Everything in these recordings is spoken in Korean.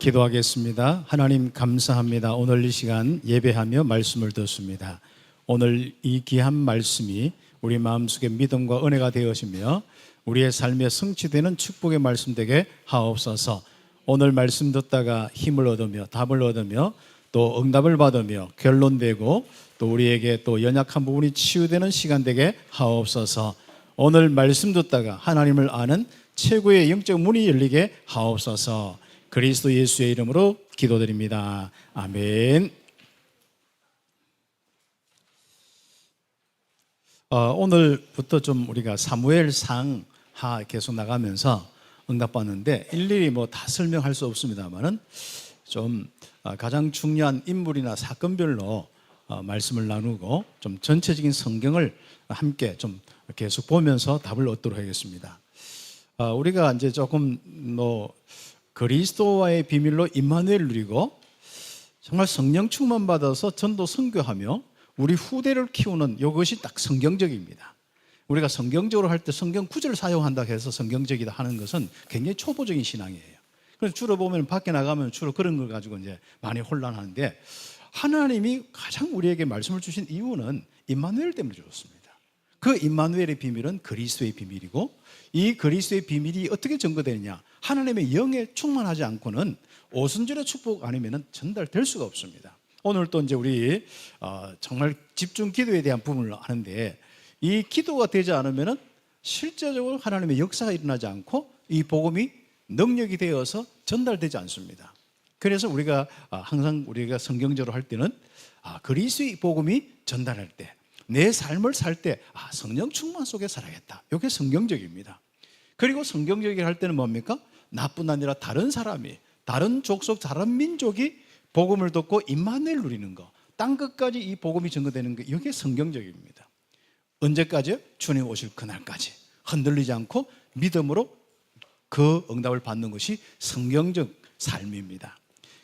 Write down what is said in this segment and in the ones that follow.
기도하겠습니다. 하나님 감사합니다. 오늘 이 시간 예배하며 말씀을 듣습니다. 오늘 이 귀한 말씀이 우리 마음속에 믿음과 은혜가 되어지며 우리의 삶에 성취되는 축복의 말씀 되게 하옵소서. 오늘 말씀 듣다가 힘을 얻으며 답을 얻으며 또 응답을 받으며 결론되고 또 우리에게 또 연약한 부분이 치유되는 시간 되게 하옵소서. 오늘 말씀 듣다가 하나님을 아는 최고의 영적 문이 열리게 하옵소서. 그리스도 예수의 이름으로 기도드립니다. 아멘. 오늘부터 좀 우리가 사무엘상 하 계속 나가면서 응답받는데 일일이 뭐 다 설명할 수 없습니다만은 좀 가장 중요한 인물이나 사건별로 말씀을 나누고 좀 전체적인 성경을 함께 좀 계속 보면서 답을 얻도록 하겠습니다. 우리가 이제 조금 그리스도와의 비밀로 임마누엘을 누리고 정말 성령 충만 받아서 전도 선교하며 우리 후대를 키우는 이것이 딱 성경적입니다. 우리가 성경적으로 할 때 성경 구절을 사용한다 해서 성경적이다 하는 것은 굉장히 초보적인 신앙이에요. 그래서 주로 보면 밖에 나가면 주로 그런 걸 가지고 이제 많이 혼란하는데 하나님이 가장 우리에게 말씀을 주신 이유는 임마누엘 때문에 주었습니다. 그 임마누엘의 비밀은 그리스도의 비밀이고 이 그리스도의 비밀이 어떻게 증거되느냐? 하나님의 영에 충만하지 않고는 오순절의 축복 아니면 전달될 수가 없습니다. 오늘 또 이제 우리 정말 집중 기도에 대한 부분을 하는데 이 기도가 되지 않으면 실제적으로 하나님의 역사가 일어나지 않고 이 복음이 능력이 되어서 전달되지 않습니다. 그래서 우리가 항상 우리가 성경적으로 할 때는 그리스도의 복음이 전달할 때 내 삶을 살 때 성령 충만 속에 살아야겠다. 이게 성경적입니다. 그리고 성경적이게 할 때는 뭡니까? 나뿐 아니라 다른 사람이, 다른 족속, 다른 민족이 복음을 듣고 임마누엘 누리는 거, 땅 끝까지 이 복음이 전거되는 거, 이게 성경적입니다. 언제까지요? 주님 오실 그날까지 흔들리지 않고 믿음으로 그 응답을 받는 것이 성경적 삶입니다.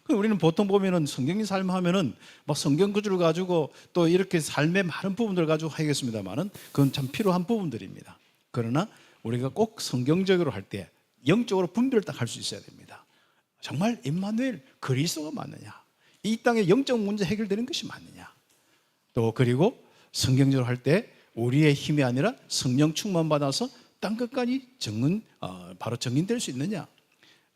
우리는 보통 보면은 성경인 삶 하면은 막 성경 구절을 가지고 또 이렇게 삶의 많은 부분들을 가지고 하겠습니다만은 그건 참 필요한 부분들입니다. 그러나 우리가 꼭 성경적으로 할 때 영적으로 분별을 딱 할 수 있어야 됩니다. 정말 임마누엘 그리스도가 맞느냐? 이 땅의 영적 문제 해결되는 것이 맞느냐? 또 그리고 성경적으로 할 때 우리의 힘이 아니라 성령 충만 받아서 땅 끝까지 바로 정인될 수 있느냐?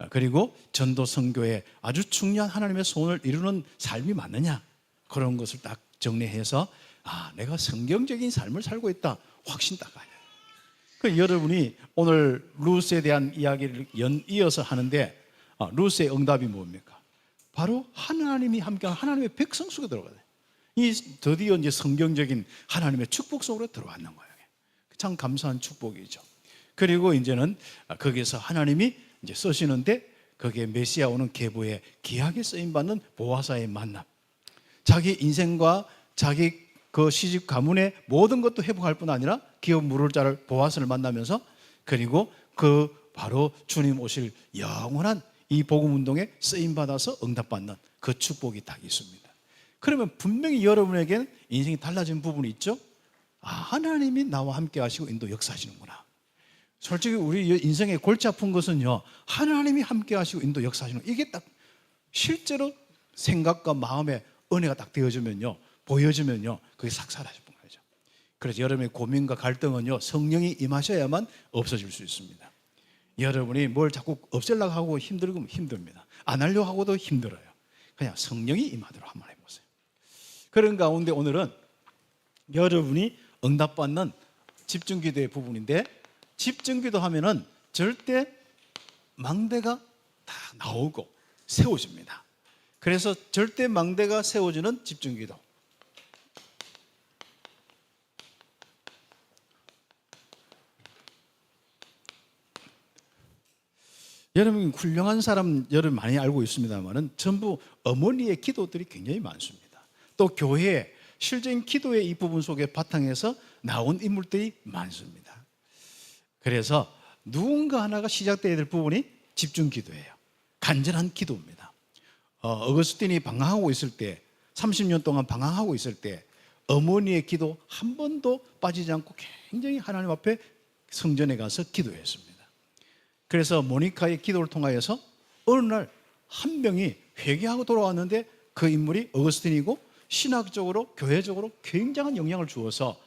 그리고 전도 선교에 아주 중요한 하나님의 소원을 이루는 삶이 맞느냐? 그런 것을 딱 정리해서 내가 성경적인 삶을 살고 있다 확신 딱 가요. 여러분이 오늘 루스에 대한 이야기를 이어서 하는데 루스의 응답이 뭡니까? 바로 하나님이 함께한 하나님의 백성 속에 들어가요. 이 드디어 이제 성경적인 하나님의 축복 속으로 들어왔는 거예요. 참 감사한 축복이죠. 그리고 이제는 거기서 하나님이 이제 쓰시는데 거기에 메시아 오는 계보에 귀하게 쓰임 받는 보아사의 만남. 자기 인생과 자기 그 시집 가문의 모든 것도 회복할 뿐 아니라 기업 물을 자를 보아스를 만나면서 그리고 그 바로 주님 오실 영원한 이 복음 운동에 쓰임 받아서 응답받는 그 축복이 딱 있습니다. 그러면 분명히 여러분에게는 인생이 달라진 부분이 있죠. 하나님이 나와 함께 하시고 인도 역사하시는구나. 솔직히 우리 인생의 골치 아픈 것은요, 하나님이 함께 하시고 인도 역사하시는 거. 이게 딱 실제로 생각과 마음의 은혜가 딱 되어지면요, 보여지면요, 그게 싹 사라지는 거죠. 그래서 여러분의 고민과 갈등은요, 성령이 임하셔야만 없어질 수 있습니다. 여러분이 뭘 자꾸 없애려고 하고 힘들면 힘듭니다. 안 하려고 하고도 힘들어요. 그냥 성령이 임하도록 한번 해보세요. 그런 가운데 오늘은 여러분이 응답받는 집중기도의 부분인데, 집중기도 하면은 절대 망대가 다 나오고 세워집니다. 그래서 절대 망대가 세워지는 집중기도. 여러분 훌륭한 사람 여러분 많이 알고 있습니다만은 전부 어머니의 기도들이 굉장히 많습니다. 또 교회 실제인 기도의 이 부분 속에 바탕에서 나온 인물들이 많습니다. 그래서 누군가 하나가 시작되어야 될 부분이 집중 기도예요. 간절한 기도입니다. 어거스틴이 방황하고 있을 때 30년 동안 방황하고 있을 때 어머니의 기도 한 번도 빠지지 않고 굉장히 하나님 앞에 성전에 가서 기도했습니다. 그래서 모니카의 기도를 통하여서 어느 날 한 명이 회개하고 돌아왔는데 그 인물이 어거스틴이고 신학적으로 교회적으로 굉장한 영향을 주어서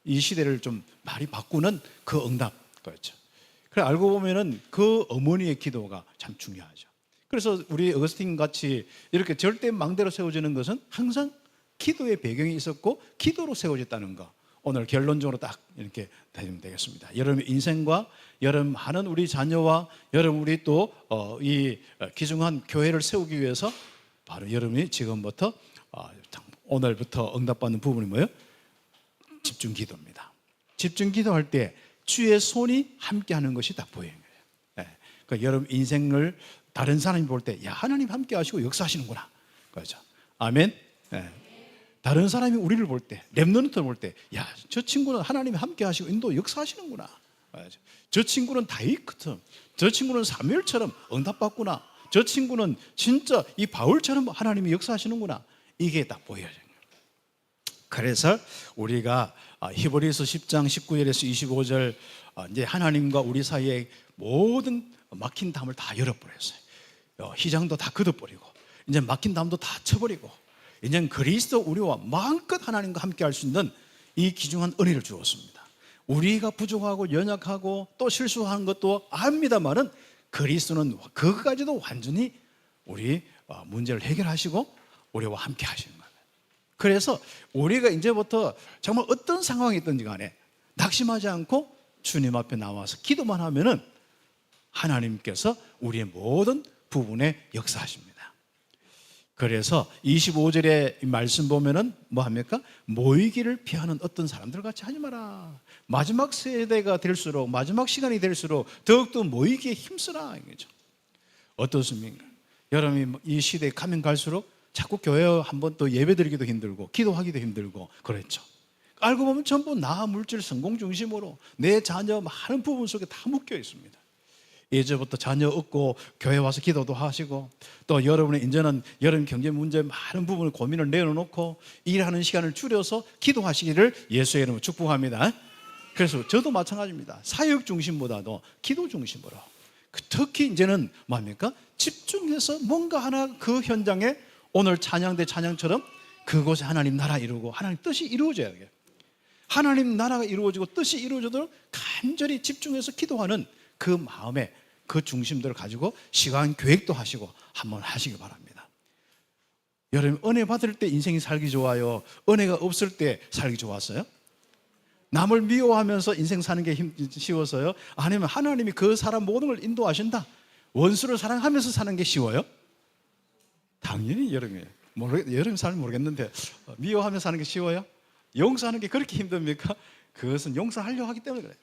이 시대를 좀 많이 바꾸는 그 응답 거였죠. 그래 알고 보면은 그 어머니의 기도가 참 중요하죠. 그래서 우리 어거스틴 같이 이렇게 절대 망대로 세워지는 것은 항상 기도의 배경이 있었고 기도로 세워졌다는 거. 오늘 결론적으로 딱 이렇게 되면 되겠습니다. 여러분의 인생과 여러분 많은 우리 자녀와 여러분 우리 또 이 귀중한 교회를 세우기 위해서 바로 여러분이 지금부터 오늘부터 응답받는 부분이 뭐예요? 집중 기도입니다. 집중 기도할 때 주의 손이 함께하는 것이 딱 보이는 거예요. 네. 그러니까 여러분 인생을 다른 사람이 볼 때, 야 하나님 함께하시고 역사하시는구나, 그렇죠? 아멘. 네. 다른 사람이 우리를 볼 때, 렘넌트를 볼 때, 야 저 친구는 하나님이 함께하시고 인도 역사하시는구나. 그렇죠? 저 친구는 다윗 같은, 저 친구는 사무엘처럼 응답받구나. 저 친구는 진짜 이 바울처럼 하나님이 역사하시는구나. 이게 딱 보여요. 그래서 우리가 히브리서 10장 19절에서 25절 이제 하나님과 우리 사이에 모든 막힌 담을 다 열어버렸어요. 희장도 다 걷어버리고 이제 막힌 담도 다 쳐버리고 이제 그리스도 우리와 마음껏 하나님과 함께 할 수 있는 이 귀중한 은혜를 주었습니다. 우리가 부족하고 연약하고 또 실수하는 것도 압니다만은 그리스도는 그것까지도 완전히 우리 문제를 해결하시고 우리와 함께 하시는 거예요. 그래서 우리가 이제부터 정말 어떤 상황이 있든지 간에 낙심하지 않고 주님 앞에 나와서 기도만 하면은 하나님께서 우리의 모든 부분에 역사하십니다. 그래서 25절의 말씀 보면은 뭐 합니까? 모이기를 피하는 어떤 사람들 같이 하지 마라. 마지막 세대가 될수록, 마지막 시간이 될수록 더욱더 모이기에 힘쓰라 이거죠. 어떻습니까? 여러분이 이 시대에 가면 갈수록 자꾸 교회 한번 또 예배드리기도 힘들고 기도하기도 힘들고 그랬죠. 알고 보면 전부 나 물질 성공 중심으로 내 자녀 많은 부분 속에 다 묶여 있습니다. 이제부터 자녀 얻고 교회 와서 기도도 하시고 또 여러분의 이제는 여러분 경제 문제 많은 부분을 고민을 내려놓고 일하는 시간을 줄여서 기도하시기를 예수의 이름으로 축복합니다. 그래서 저도 마찬가지입니다. 사역 중심보다도 기도 중심으로 특히 이제는 뭡니까? 집중해서 뭔가 하나 그 현장에 오늘 찬양대 찬양처럼 그곳에 하나님 나라 이루고 하나님 뜻이 이루어져야 해요. 하나님 나라가 이루어지고 뜻이 이루어져도 간절히 집중해서 기도하는 그 마음에 그 중심들을 가지고 시간 계획도 하시고 한번 하시기 바랍니다. 여러분 은혜 받을 때 인생이 살기 좋아요? 은혜가 없을 때 살기 좋았어요? 남을 미워하면서 인생 사는 게 쉬워서요? 아니면 하나님이 그 사람 모든 걸 인도하신다 원수를 사랑하면서 사는 게 쉬워요? 당연히 여러분 잘 모르겠는데 미워하면서 사는 게 쉬워요? 용서하는 게 그렇게 힘듭니까? 그것은 용서하려고 하기 때문에 그래요.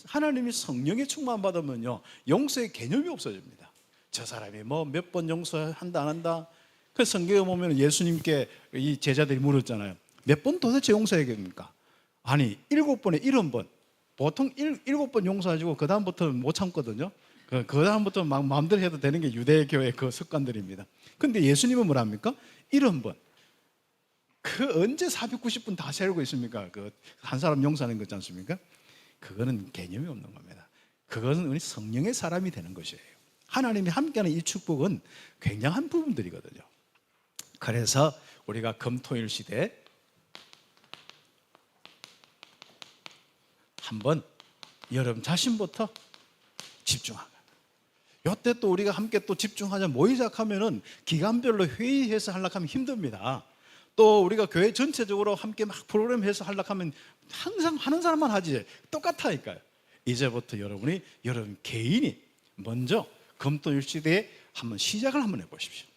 하나님이 성령의 충만 받으면요 용서의 개념이 없어집니다. 저 사람이 뭐 몇 번 용서한다 안 한다. 그 성경에 보면 예수님께 이 제자들이 물었잖아요. 몇 번 도대체 용서해야겠습니까? 아니 7번에 70번. 보통 7번 용서하시고 그 다음부터는 못 참거든요. 그 다음부터 막 마음대로 해도 되는 게 유대교의 그 습관들입니다. 근데 예수님은 뭐랍니까? 70번. 그 언제 490분 다 세우고 있습니까? 그 한 사람 용서하는 거지 않습니까? 그거는 개념이 없는 겁니다. 그것은 우리 성령의 사람이 되는 것이에요. 하나님이 함께하는 이 축복은 굉장한 부분들이거든요. 그래서 우리가 금토일 시대에 한번 여러분 자신부터 집중하고 이때 또 우리가 함께 또 집중하자 모이자 하면은 기간별로 회의해서 하려고 하면 힘듭니다. 또 우리가 교회 전체적으로 함께 막 프로그램 해서 하려고 하면 항상 하는 사람만 하지 똑같다니까요. 이제부터 여러분 개인이 먼저 금토일 시대에 한번 시작을 한번 해보십시오.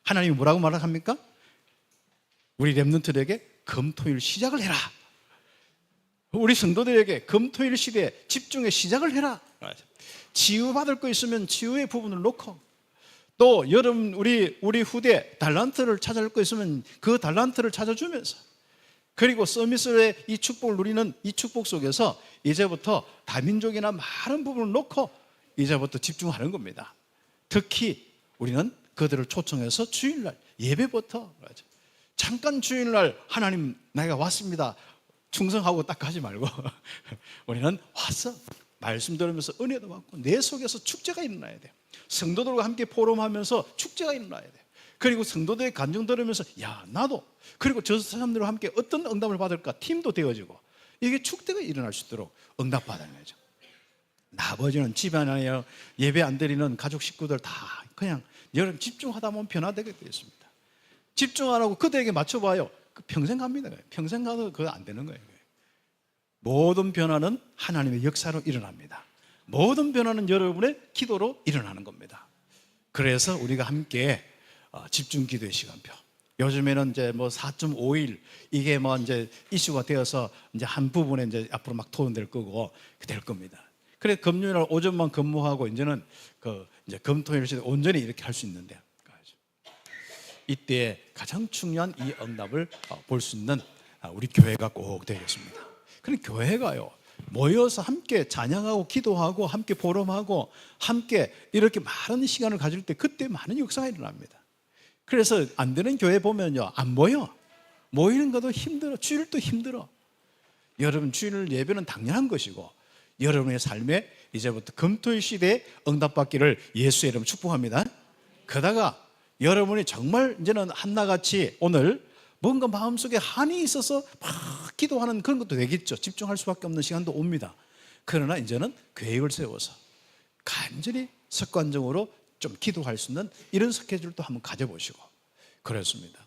하나님이 뭐라고 말합니까? 우리 렘넌트들에게 금토일 시작을 해라. 우리 성도들에게 금토일 시대에 집중의 시작을 해라. 치유받을 거 있으면 치유의 부분을 놓고 또 여러분 우리 후대 달란트를 찾을 거 있으면 그 달란트를 찾아주면서 그리고 서밋의 이 축복을 누리는 이 축복 속에서 이제부터 다민족이나 많은 부분을 놓고 이제부터 집중하는 겁니다. 특히 우리는 그들을 초청해서 주일날 예배부터 잠깐 주일날 하나님 내가 왔습니다 충성하고 딱 가지 말고 우리는 왔어 말씀 들으면서 은혜도 받고 내 속에서 축제가 일어나야 돼요. 성도들과 함께 포럼하면서 축제가 일어나야 돼요. 그리고 성도들의 간증 들으면서 야 나도, 그리고 저 사람들과 함께 어떤 응답을 받을까 팀도 되어지고, 이게 축제가 일어날 수 있도록 응답받아야 되죠. 나머지는 집안에 예배 안 드리는 가족 식구들 다 그냥 여러분 집중하다 보면 변화되게 되어 있습니다. 집중 안 하고 그들에게 맞춰봐요. 평생 갑니다. 평생 가도 그거 안 되는 거예요. 모든 변화는 하나님의 역사로 일어납니다. 모든 변화는 여러분의 기도로 일어나는 겁니다. 그래서 우리가 함께 집중 기도의 시간표. 요즘에는 이제 뭐 4.5일 이게 뭐 이제 이슈가 되어서 이제 한 부분에 이제 앞으로 막 토론될 거고 될 겁니다. 그래 금요일 날 오전만 근무하고 이제는 이제 금토일 시대 온전히 이렇게 할 수 있는데, 이때 가장 중요한 이 응답을 볼 수 있는 우리 교회가 꼭 되겠습니다. 그럼 교회가요 모여서 함께 찬양하고 기도하고 함께 포럼하고 함께 이렇게 많은 시간을 가질 때 그때 많은 역사가 일어납니다. 그래서 안 되는 교회 보면요 안 모여. 모이는 것도 힘들어. 주일도 힘들어. 여러분 주일 예배는 당연한 것이고 여러분의 삶에 이제부터 금토일 시대에 응답받기를 예수의 이름으로 축복합니다. 그러다가 여러분이 정말 이제는 한나같이 오늘 뭔가 마음속에 한이 있어서 막 기도하는 그런 것도 되겠죠. 집중할 수밖에 없는 시간도 옵니다. 그러나 이제는 계획을 세워서 간절히 습관적으로 좀 기도할 수 있는 이런 스케줄도 한번 가져보시고 그렇습니다.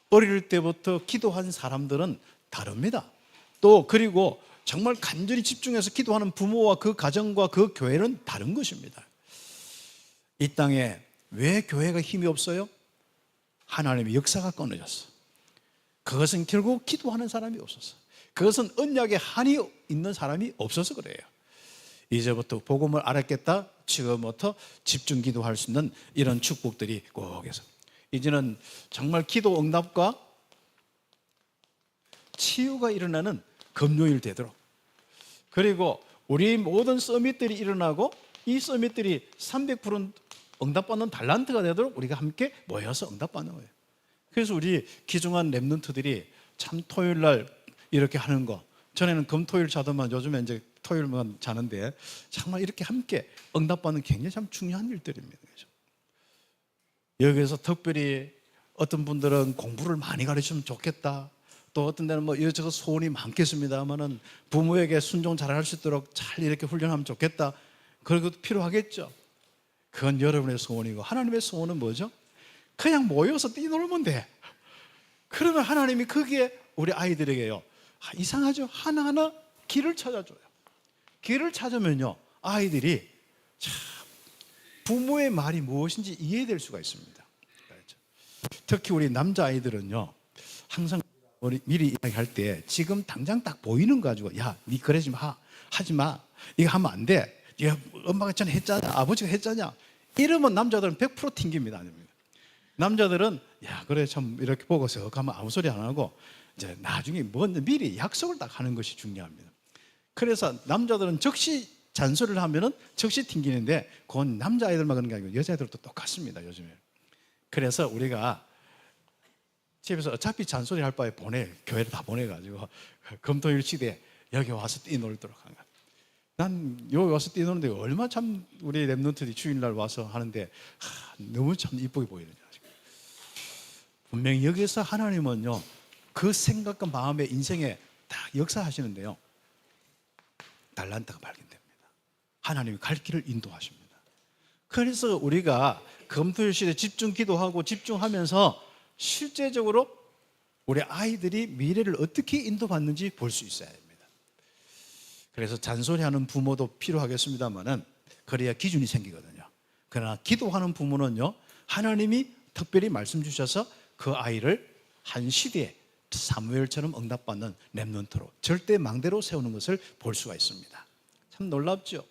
어릴 때부터 기도한 사람들은 다릅니다. 또 그리고 정말 간절히 집중해서 기도하는 부모와 그 가정과 그 교회는 다른 것입니다. 이 땅에 왜 교회가 힘이 없어요? 하나님의 역사가 끊어졌어. 그것은 결국 기도하는 사람이 없어서, 그것은 언약에 한이 있는 사람이 없어서 그래요. 이제부터 복음을 알았겠다, 지금부터 집중 기도할 수 있는 이런 축복들이 꼭 해서 이제는 정말 기도 응답과 치유가 일어나는 금요일 되도록, 그리고 우리 모든 서밋들이 일어나고 이 서밋들이 300% 응답받는 달란트가 되도록 우리가 함께 모여서 응답받는 거예요. 그래서 우리 귀중한 랩런트들이 참 토요일 날 이렇게 하는 거, 전에는 금토일 자더만 요즘에 이제 토요일만 자는데 정말 이렇게 함께 응답받는 굉장히 참 중요한 일들입니다. 여기에서 특별히 어떤 분들은 공부를 많이 가르치면 좋겠다, 또 어떤 데는 뭐 이것저것 소원이 많겠습니다만은 부모에게 순종 잘할 수 있도록 잘 이렇게 훈련하면 좋겠다, 그런 것도 필요하겠죠. 그건 여러분의 소원이고 하나님의 소원은 뭐죠? 그냥 모여서 뛰놀면 돼. 그러면 하나님이 거기에 우리 아이들에게요 이상하죠? 하나하나 길을 찾아줘요. 길을 찾으면요 아이들이 참 부모의 말이 무엇인지 이해될 수가 있습니다. 특히 우리 남자아이들은요 항상 미리 이야기할 때 지금 당장 딱 보이는 거 가지고 야, 니 그러지 마, 하지 마, 이거 하면 안 돼, 야, 엄마가 전에 했잖아, 아버지가 했잖아, 이러면 남자들은 100% 튕깁니다. 남자들은 야 그래 참 이렇게 보고서 가면 아무 소리 안 하고 이제 나중에 뭔 미리 약속을 딱 하는 것이 중요합니다. 그래서 남자들은 즉시 잔소리를 하면은 즉시 튕기는데 그건 남자아이들만 그런 게 아니고 여자애들도 똑같습니다 요즘에. 그래서 우리가 집에서 어차피 잔소리 할 바에 교회를 다 보내가지고 금토일 시대에 여기 와서 뛰놀도록 하는 거야. 난 여기 와서 뛰노는데 얼마 참 우리 랩런트들이 주일날 와서 하는데 너무 참 이쁘게 보이느냐. 분명히 여기서 하나님은요 그 생각과 마음의 인생에 딱 역사하시는데요 달란트가 발견됩니다. 하나님이 갈 길을 인도하십니다. 그래서 우리가 금토일 시대에 집중 기도하고 집중하면서 실제적으로 우리 아이들이 미래를 어떻게 인도받는지 볼 수 있어야 됩니다. 그래서 잔소리하는 부모도 필요하겠습니다만은 그래야 기준이 생기거든요. 그러나 기도하는 부모는요 하나님이 특별히 말씀 주셔서 그 아이를 한 시대에 사무엘처럼 응답받는 렘넌트로 절대 망대로 세우는 것을 볼 수가 있습니다. 참 놀랍죠.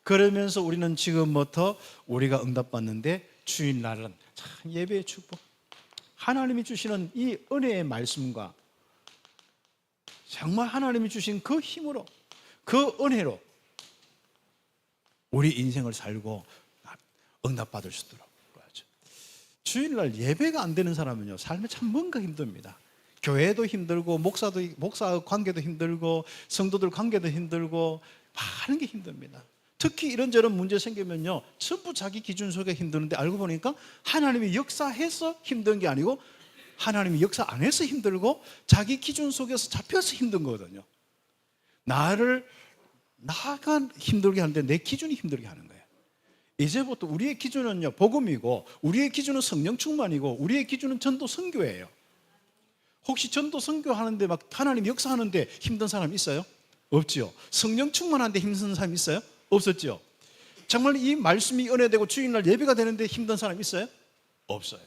그러면서 우리는 지금부터 우리가 응답받는데 주일날은 참 예배의 축복, 하나님이 주시는 이 은혜의 말씀과 정말 하나님이 주신 그 힘으로 그 은혜로 우리 인생을 살고 응답받을 수 있도록. 주일날 예배가 안 되는 사람은요 삶에 참 뭔가 힘듭니다. 교회도 힘들고 목사 관계도 힘들고 성도들 관계도 힘들고 많은 게 힘듭니다. 특히 이런저런 문제 생기면요, 전부 자기 기준 속에 힘드는데 알고 보니까 하나님이 역사해서 힘든 게 아니고 하나님이 역사 안 해서 힘들고 자기 기준 속에서 잡혀서 힘든 거거든요. 나가 힘들게 하는데 내 기준이 힘들게 하는 거예요. 이제부터 우리의 기준은요, 복음이고, 우리의 기준은 성령 충만이고, 우리의 기준은 전도 선교예요. 혹시 전도 선교하는데 막 하나님 역사하는데 힘든 사람 있어요? 없지요. 성령 충만한데 힘든 사람 있어요? 없었죠. 정말 이 말씀이 은혜되고 주일날 예배가 되는데 힘든 사람 있어요? 없어요.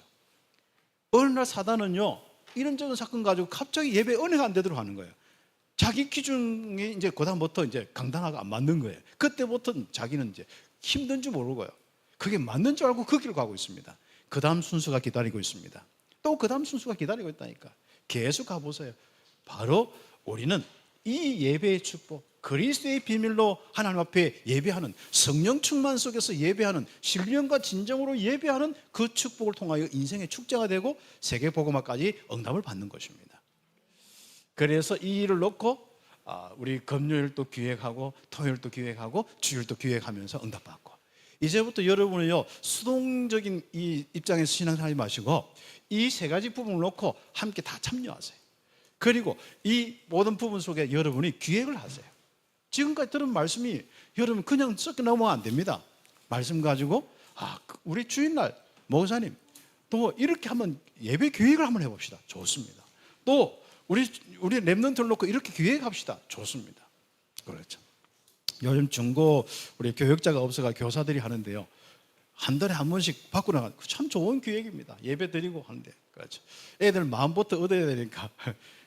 어느 날 사단은요, 이런저런 사건 가지고 갑자기 예배 은혜가 안 되도록 하는 거예요. 자기 기준이 이제 그다음부터 이제 강단하고 안 맞는 거예요. 그때부터 자기는 이제 힘든 줄 모르고요, 그게 맞는 줄 알고 그 길을 가고 있습니다. 그 다음 순서가 기다리고 있습니다. 또 그 다음 순서가 기다리고 있다니까. 계속 가보세요. 바로 우리는 이 예배의 축복, 그리스도의 비밀로 하나님 앞에 예배하는, 성령 충만 속에서 예배하는, 신령과 진정으로 예배하는 그 축복을 통하여 인생의 축제가 되고 세계복음화까지 응답을 받는 것입니다. 그래서 이 일을 놓고 우리 금요일도 기획하고, 토요일도 기획하고, 주일도 기획하면서 응답받고, 이제부터 여러분은요, 수동적인 이 입장에서 신앙생활하지 마시고 이 세 가지 부분을 놓고 함께 다 참여하세요. 그리고 이 모든 부분 속에 여러분이 기획을 하세요. 지금까지 들은 말씀이 여러분 그냥 썩게 넘어가면 안 됩니다. 말씀 가지고 우리 주일날 목사님 또 이렇게 한번 예배 기획을 한번 해봅시다. 좋습니다. 또 우리 랩런트를 놓고 이렇게 기획합시다. 좋습니다. 그렇죠. 요즘 중고 우리 교역자가 없어가 교사들이 하는데요, 한 달에 한 번씩 바꾸러 나가. 참 좋은 기획입니다. 예배 드리고 하는데. 그렇죠. 애들 마음부터 얻어야 되니까.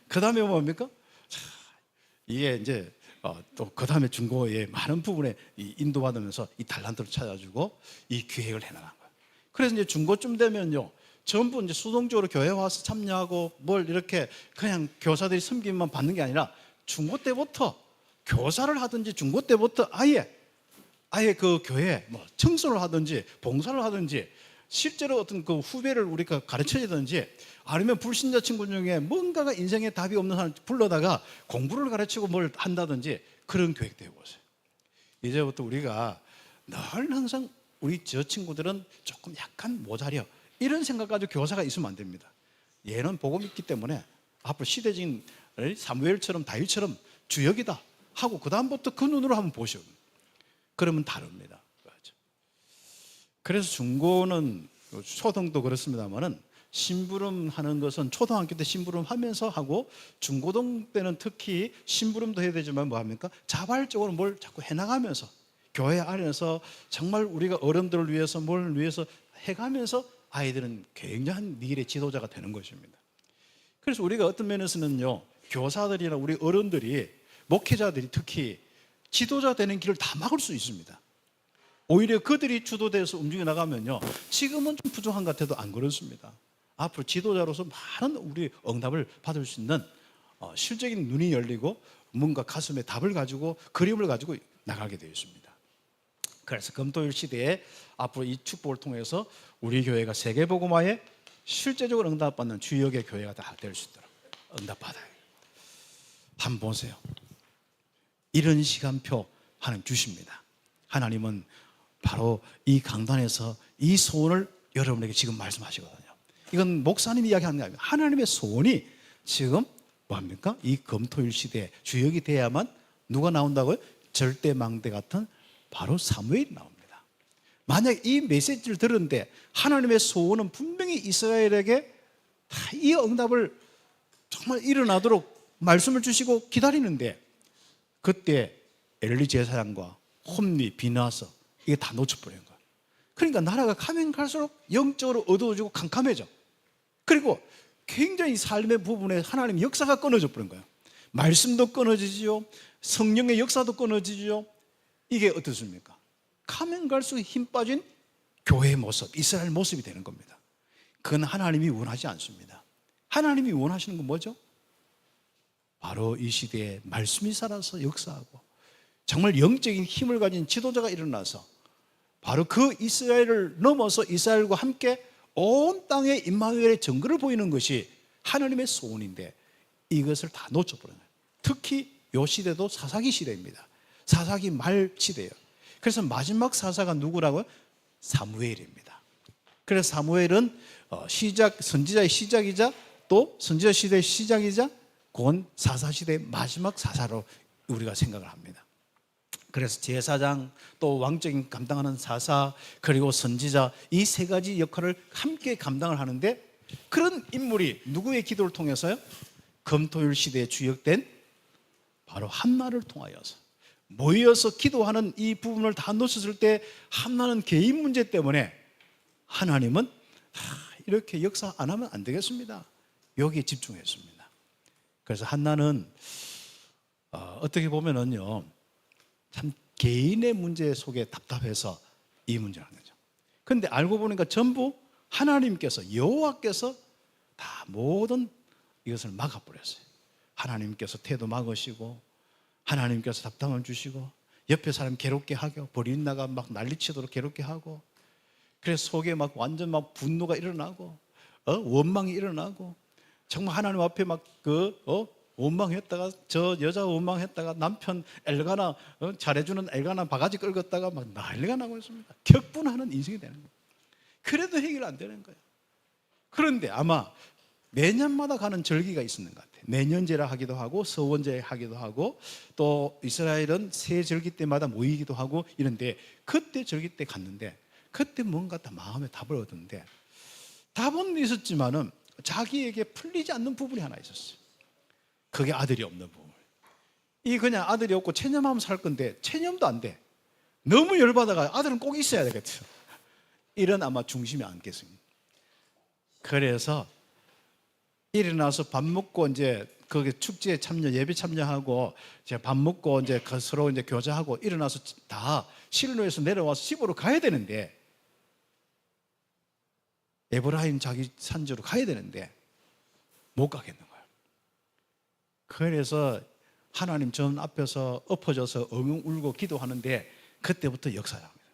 그 다음에 뭡니까? 이게 이제 또 그 다음에 중고의 많은 부분에 인도받으면서 이 달란트를 찾아주고 이 기획을 해나간 거예요. 그래서 이제 중고쯤 되면요, 전부 이제 수동적으로 교회 와서 참여하고 뭘 이렇게 그냥 교사들이 섬김만 받는 게 아니라 중고 때부터 교사를 하든지 중고 때부터 아예 그 교회에 뭐 청소를 하든지 봉사를 하든지 실제로 어떤 그 후배를 우리가 가르쳐야든지, 아니면 불신자 친구 중에 뭔가가 인생에 답이 없는 사람 불러다가 공부를 가르치고 뭘 한다든지 그런 계획되어 보세요. 이제부터 우리가 늘 항상 우리 저 친구들은 조금 약간 모자려 이런 생각 가지고 교사가 있으면 안 됩니다. 얘는 복음이 있기 때문에 앞으로 시대적인 사무엘처럼 다윗처럼 주역이다 하고 그 다음부터 그 눈으로 한번 보시오. 그러면 다릅니다. 그래서 중고는 초등도 그렇습니다만은 심부름 하는 것은 초등학교 때 심부름 하면서 하고, 중고등 때는 특히 심부름도 해야 되지만 뭐 합니까? 자발적으로 뭘 자꾸 해나가면서 교회 안에서 정말 우리가 어른들을 위해서 뭘 위해서 해가면서 아이들은 굉장한 미래 지도자가 되는 것입니다. 그래서 우리가 어떤 면에서는요, 교사들이나 우리 어른들이, 목회자들이 특히 지도자 되는 길을 다 막을 수 있습니다. 오히려 그들이 주도돼서 움직여 나가면요, 지금은 좀 부족한 것 같아도 안 그렇습니다. 앞으로 지도자로서 많은 우리 응답을 받을 수 있는 실적인 눈이 열리고 뭔가 가슴에 답을 가지고 그림을 가지고 나가게 되어 있습니다. 그래서 금토일 시대에 앞으로 이 축복을 통해서 우리 교회가 세계복음화에 실제적으로 응답받는 주역의 교회가 다 될 수 있도록 응답받아요. 한번 보세요. 이런 시간표 하나님 주십니다. 하나님은 바로 이 강단에서 이 소원을 여러분에게 지금 말씀하시거든요. 이건 목사님이 이야기하는 게 아니라 하나님의 소원이 지금 뭐합니까? 이 금토일 시대에 주역이 돼야만 누가 나온다고요? 절대망대 같은 바로 사무엘이 나옵니다. 만약 이 메시지를 들었는데 하나님의 소원은 분명히 이스라엘에게 다 이 응답을 정말 일어나도록 말씀을 주시고 기다리는데, 그때 엘리 제사장과 홈리, 비나서 이게 다 놓쳐버린 거예요. 그러니까 나라가 가면 갈수록 영적으로 어두워지고 캄캄해져. 그리고 굉장히 삶의 부분에 하나님의 역사가 끊어져 버린 거예요. 말씀도 끊어지지요, 성령의 역사도 끊어지지요. 이게 어떻습니까? 가면 갈수록 힘 빠진 교회의 모습, 이스라엘 모습이 되는 겁니다. 그건 하나님이 원하지 않습니다. 하나님이 원하시는 건 뭐죠? 바로 이 시대에 말씀이 살아서 역사하고 정말 영적인 힘을 가진 지도자가 일어나서 바로 그 이스라엘을 넘어서 이스라엘과 함께 온 땅에 임마누엘의 증거를 보이는 것이 하나님의 소원인데, 이것을 다 놓쳐버려요. 특히 이 시대도 사사기 시대입니다. 사사기 말 시대예요. 그래서 마지막 사사가 누구라고요? 사무엘입니다. 그래서 사무엘은 선지자의 시작이자 또 선지자 시대의 시작이자 곧 사사 시대의 마지막 사사로 우리가 생각을 합니다. 그래서 제사장 또 왕적인 감당하는 사사 그리고 선지자 이 세 가지 역할을 함께 감당을 하는데 그런 인물이 누구의 기도를 통해서요? 금토일 시대에 주역된 바로 한나를 통하여서 모여서 기도하는 이 부분을 다 놓쳤을 때 한나는 개인 문제 때문에 하나님은 이렇게 역사 안 하면 안 되겠습니다. 여기에 집중했습니다. 그래서 한나는 어떻게 보면은요 참 개인의 문제 속에 답답해서 이 문제를 하는 거죠. 그런데 알고 보니까 전부 하나님께서 여호와께서 다 모든 이것을 막아버렸어요. 하나님께서 태도 막으시고 하나님께서 답답함 주시고 옆에 사람 괴롭게 하고 버린 나가 막 난리치도록 괴롭게 하고 그래서 속에 막 완전 막 분노가 일어나고 원망이 일어나고 정말 하나님 앞에 막 원망했다가 저 여자 원망했다가 남편 엘가나 잘해주는 엘가나 바가지 끌었다가 막 난리가 나고 있습니다. 격분하는 인생이 되는 거예요. 그래도 해결 안 되는 거예요. 그런데 아마 매년마다 가는 절기가 있었는 것 같아요. 내년제라 하기도 하고 서원제 하기도 하고 또 이스라엘은 새 절기 때마다 모이기도 하고 이런데 그때 절기 때 갔는데 그때 뭔가 다 마음에 답을 얻었는데 답은 있었지만은 자기에게 풀리지 않는 부분이 하나 있었어요. 그게 아들이 없는 부분. 이 그냥 아들이 없고 체념하면 살 건데 체념도 안 돼. 너무 열받아가 아들은 꼭 있어야 되겠죠. 이런 아마 중심이 안겠습니다. 그래서 일어나서 밥 먹고 이제 거기 축제에 참여 예배 참여하고 이제 밥 먹고 이제 서로 이제 교제하고 일어나서 다 실로에서 내려와서 집으로 가야 되는데 에브라임 자기 산지로 가야 되는데 못 가겠는 거예요. 그래서 하나님 전 앞에서 엎어져서 엉엉 울고 기도하는데 그때부터 역사를 합니다.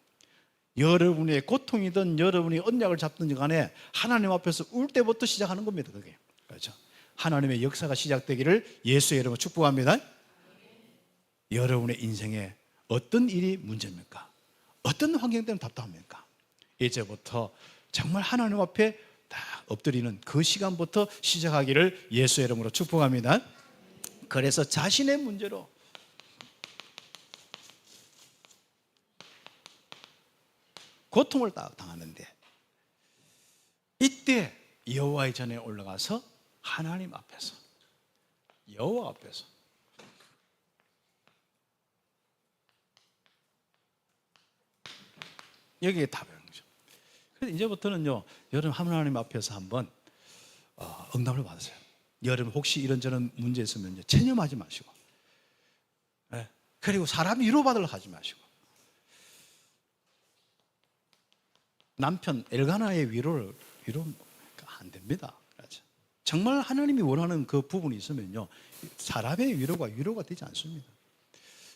여러분의 고통이든 여러분이 언약을 잡든지 간에 하나님 앞에서 울 때부터 시작하는 겁니다. 그게 그렇죠. 하나님의 역사가 시작되기를 예수의 이름으로 축복합니다. 여러분의 인생에 어떤 일이 문제입니까? 어떤 환경 때문에 답답합니까? 이제부터 정말 하나님 앞에 다 엎드리는 그 시간부터 시작하기를 예수의 이름으로 축복합니다. 그래서 자신의 문제로 고통을 당하는데 이때 여호와의 전에 올라가서 하나님 앞에서 여호와 앞에서 여기에 답이라는 거죠. 그래서 이제부터는요 여러분 하나님 앞에서 한번 응답을 받으세요. 여러분 혹시 이런저런 문제 있으면 체념하지 마시고 그리고 사람이 위로받으려고 하지 마시고 남편 엘가나의 위로 안 됩니다. 정말 하나님이 원하는 그 부분이 있으면요 사람의 위로가 되지 않습니다.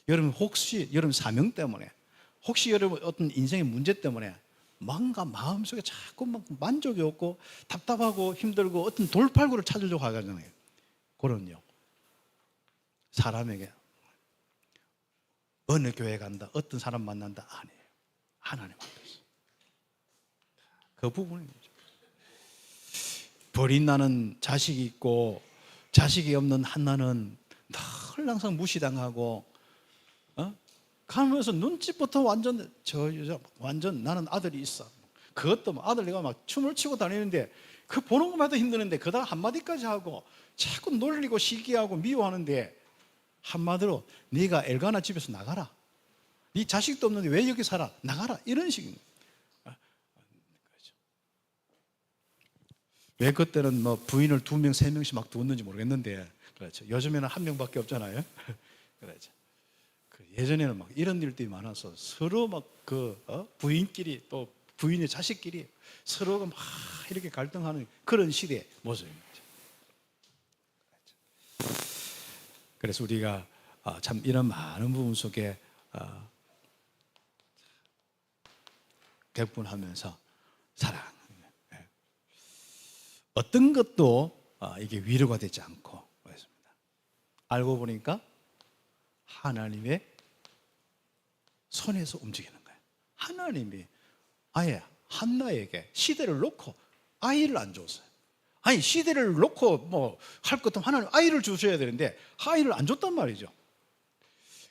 여러분 혹시 여러분 사명 때문에 혹시 여러분 어떤 인생의 문제 때문에 뭔가 마음속에 자꾸 막 만족이 없고 답답하고 힘들고 어떤 돌팔구를 찾으려고 하잖아요. 그런요 사람에게 어느 교회 간다 어떤 사람 만난다 아니에요. 하나님 앞에서 그 부분입니다. 버린 나는 자식이 있고 자식이 없는 한나는 늘 항상 무시당하고 가면서 눈빛부터 완전 저 여자 완전 나는 아들이 있어. 그것도 아들내가 막 춤을 추고 다니는데 그 보는 것마다 힘드는데 그다가 한마디까지 하고 자꾸 놀리고 시기하고 미워하는데 한마디로 네가 엘가나 집에서 나가라. 네 자식도 없는데 왜 여기 살아? 나가라. 이런 식입니다. 왜 그때는 뭐 부인을 2명, 3명씩 막 두었는지 모르겠는데 그렇죠. 요즘에는 1명밖에 없잖아요. 그렇죠. 예전에는 막 이런 일들이 많아서 서로 막 부인끼리 또 부인의 자식끼리 서로가 막 이렇게 갈등하는 그런 시대의 모습입니다. 그래서 우리가 참 이런 많은 부분 속에 격분하면서 사랑 어떤 것도 이게 위로가 되지 않고 그렇습니다. 알고 보니까 하나님의 손에서 움직이는 거예요. 하나님이 아예 한나에게 시대를 놓고 아이를 안 줬어요. 아니, 시대를 놓고 뭐 할 것도 하나님 아이를 주셔야 되는데 아이를 안 줬단 말이죠.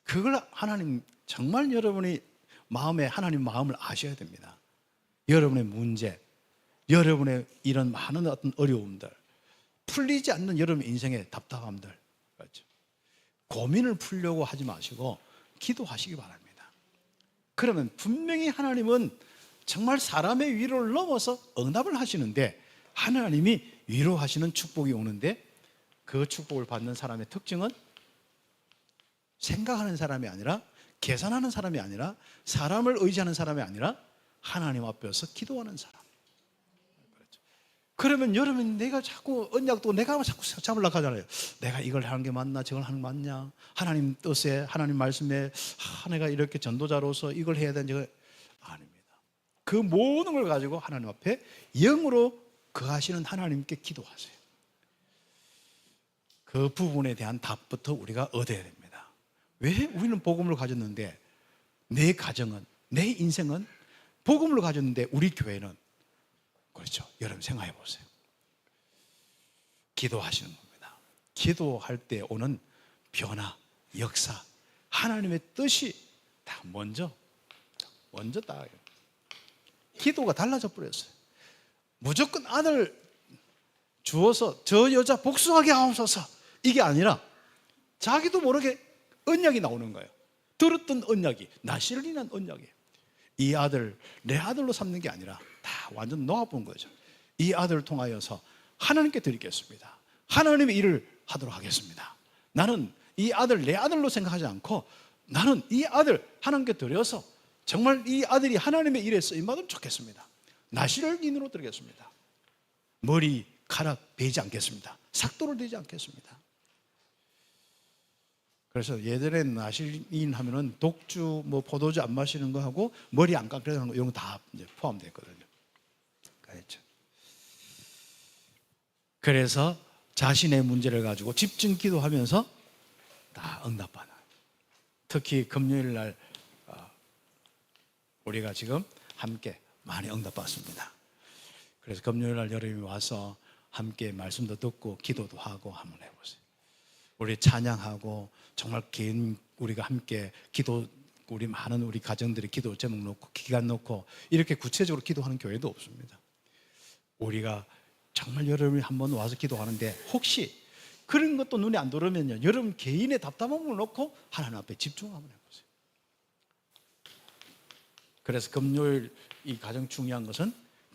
그걸 하나님, 정말 여러분이 마음에 하나님 마음을 아셔야 됩니다. 여러분의 문제, 여러분의 이런 많은 어떤 어려움들, 풀리지 않는 여러분의 인생의 답답함들, 그렇죠? 고민을 풀려고 하지 마시고 기도하시기 바랍니다. 그러면 분명히 하나님은 정말 사람의 위로를 넘어서 응답을 하시는데, 하나님이 위로하시는 축복이 오는데, 그 축복을 받는 사람의 특징은 생각하는 사람이 아니라, 계산하는 사람이 아니라, 사람을 의지하는 사람이 아니라 하나님 앞에서 기도하는 사람. 그러면 여러분, 내가 자꾸 언약도 내가 자꾸 잡으려고 하잖아요. 내가 이걸 하는 게 맞나, 저걸 하는 게 맞냐, 하나님 뜻에, 하나님 말씀에, 내가 이렇게 전도자로서 이걸 해야 되는지. 아닙니다. 그 모든 걸 가지고 하나님 앞에 영으로 거하시는 하나님께 기도하세요. 그 부분에 대한 답부터 우리가 얻어야 됩니다. 왜 우리는 복음을 가졌는데, 내 가정은, 내 인생은 복음을 가졌는데 우리 교회는, 그렇죠? 여러분 생각해 보세요. 기도하시는 겁니다. 기도할 때 오는 변화, 역사, 하나님의 뜻이 다 먼저 다 기도가 달라져 버렸어요. 무조건 아들 주어서 저 여자 복수하게 하옵소서, 이게 아니라 자기도 모르게 언약이 나오는 거예요. 들었던 언약이 나시를 인한 언약이에요. 이 아들 내 아들로 삼는 게 아니라 다 완전 놓아본 거죠. 이 아들을 통하여서 하나님께 드리겠습니다. 하나님의 일을 하도록 하겠습니다. 나는 이 아들 내 아들로 생각하지 않고, 나는 이 아들 하나님께 드려서 정말 이 아들이 하나님의 일에 쓰임받으면 좋겠습니다. 나시를 인으로 드리겠습니다. 머리카락 베지 않겠습니다. 삭도를 대지 않겠습니다. 그래서 예전에 나시인 하면은 독주, 뭐 포도주 안 마시는 거 하고 머리 안 깎는 거, 이런 거 다 포함됐거든요. 그렇죠? 그래서 자신의 문제를 가지고 집중 기도하면서 다 응답받아요. 특히 금요일 날 우리가 지금 함께 많이 응답받습니다. 그래서 금요일 날 여러분이 와서 함께 말씀도 듣고 기도도 하고 한번 해보세요. 우리 찬양하고 정말 개인 우리가 함께 기도, 우리 많은 우리 가정들이 기도 제목 놓고 기간 놓고 이렇게 구체적으로 기도하는 교회도 없습니다. 우리가 정말 여러분이 한번 와서 기도하는데 혹시 그런 것도 눈에 안 들어오면요, 여러분 개인의 답답함을 놓고 하나님 앞에 집중 한번 해보세요. 그래서 금요일 이 가장 중요한 것은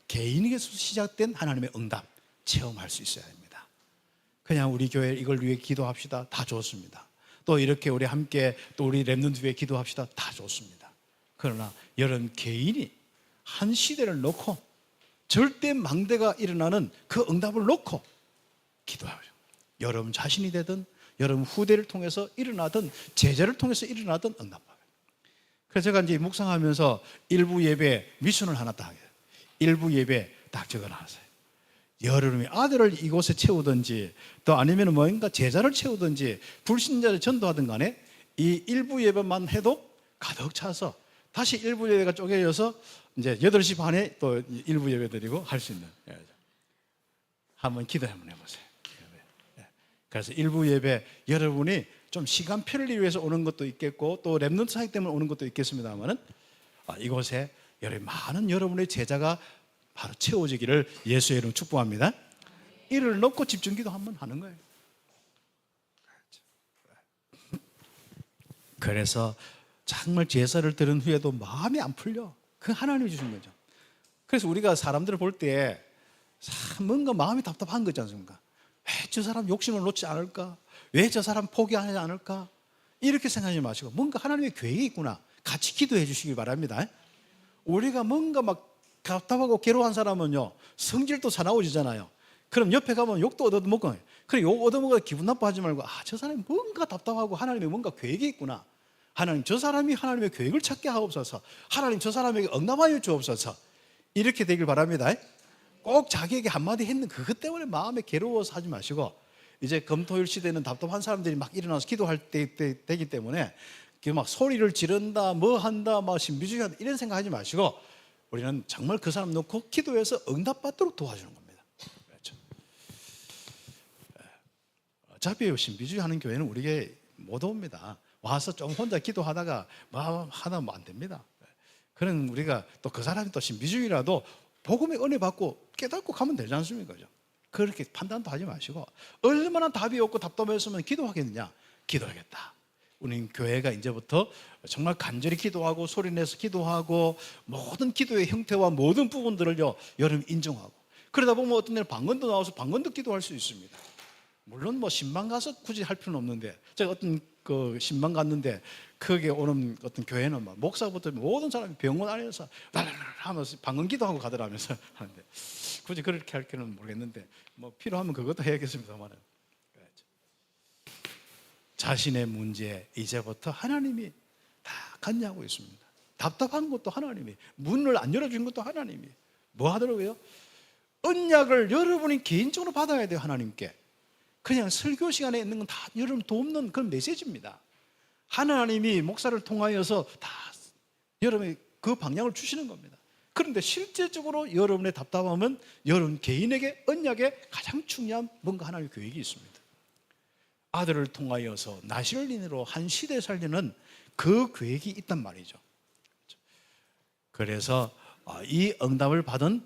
개인에게서 시작된 하나님의 응답 체험할 수 있어야 합니다. 그냥 우리 교회 이걸 위해 기도합시다, 다 좋습니다. 또 이렇게 우리 함께 또 우리 렘넌트 위해 기도합시다, 다 좋습니다. 그러나 여러분 개인이 한 시대를 놓고 절대 망대가 일어나는 그 응답을 놓고 기도하죠. 여러분 자신이 되든 여러분 후대를 통해서 일어나든 제자를 통해서 일어나든 응답받아요. 그래서 제가 이제 묵상하면서 일부 예배 미션을 하나 딱 해요. 일부 예배 딱 적어놨어요. 여러분이 아들을 이곳에 채우든지 또 아니면 뭔가 제자를 채우든지 불신자를 전도하든 간에 이 일부 예배만 해도 가득 차서 다시 일부 예배가 쪼개져서 이제 8시 반에 또 일부 예배 드리고 할 수 있는, 한번 기도 한번 해보세요. 그래서 일부 예배 여러분이 좀 시간표를 위해서 오는 것도 있겠고 또 렘넌트 사역 때문에 오는 것도 있겠습니다만은 이곳에 많은 여러분의 제자가 바로 채워지기를 예수의 이름으로 축복합니다. 이를 놓고 집중기도 한번 하는 거예요. 그래서 정말 제사를 들은 후에도 마음이 안 풀려. 그 하나님이 주신 거죠. 그래서 우리가 사람들을 볼 때 뭔가 마음이 답답한 거지 않습니까? 왜 저 사람 욕심을 놓지 않을까? 왜 저 사람 포기하지 않을까? 이렇게 생각하지 마시고 뭔가 하나님의 계획이 있구나, 같이 기도해 주시기 바랍니다. 우리가 뭔가 막 답답하고 괴로워한 사람은요 성질도 사나워지잖아요. 그럼 옆에 가면 욕도 얻어먹고, 그래 욕 얻어먹어 기분 나빠하지 말고 저 사람이 뭔가 답답하고 하나님의 뭔가 계획이 있구나, 하나님 저 사람이 하나님의 계획을 찾게 하옵소서, 하나님 저 사람에게 응답하여 주옵소서, 이렇게 되길 바랍니다. 꼭 자기에게 한마디 했는 그것 때문에 마음에 괴로워서 하지 마시고, 이제 금토일 시대는 답답한 사람들이 막 일어나서 기도할 때 되기 때문에 막 소리를 지른다, 뭐 한다, 막 신비주의한다 이런 생각하지 마시고 우리는 정말 그 사람 놓고 기도해서 응답받도록 도와주는 겁니다. 그렇죠. 어차피 신비주의 하는 교회는 우리에게 못 옵니다. 와서 좀 혼자 기도하다가 뭐 하다 뭐 안 됩니다. 그런 우리가 또 그 사람이 또 신비주의라도 복음의 은혜 받고 깨닫고 가면 되지 않습니까? 그렇게 판단도 하지 마시고 얼마나 답이 없고 답답했으면 기도하겠느냐? 기도하겠다. 우리는 교회가 이제부터 정말 간절히 기도하고 소리내서 기도하고 모든 기도의 형태와 모든 부분들을요 여러분 인정하고 그러다 보면 어떤 때는 방언도 나와서 방언도 기도할 수 있습니다. 물론 뭐 신방 가서 굳이 할 필요는 없는데 제가 어떤 그 신방 갔는데 거기에 오는 어떤 교회는 막 목사부터 모든 사람이 병원 안에서 라라라 하면서 방언 기도하고 가더라면서 하는데 굳이 그렇게 할 필요는 모르겠는데 뭐 필요하면 그것도 해야겠습니다만 자신의 문제 이제부터 하나님이 다 관여하고 있습니다. 답답한 것도 하나님이 문을 안 열어준 것도 하나님이 뭐 하더라고요? 언약을 여러분이 개인적으로 받아야 돼요. 하나님께 그냥 설교 시간에 있는 건 다 여러분 돕는 그런 메시지입니다. 하나님이 목사를 통하여서 다 여러분의 그 방향을 주시는 겁니다. 그런데 실제적으로 여러분의 답답함은 여러분 개인에게 언약에 가장 중요한 뭔가 하나님의 계획이 있습니다. 아들을 통하여서 나시를 인으로 한 시대 살리는 그 계획이 있단 말이죠. 그래서 이 응답을 받은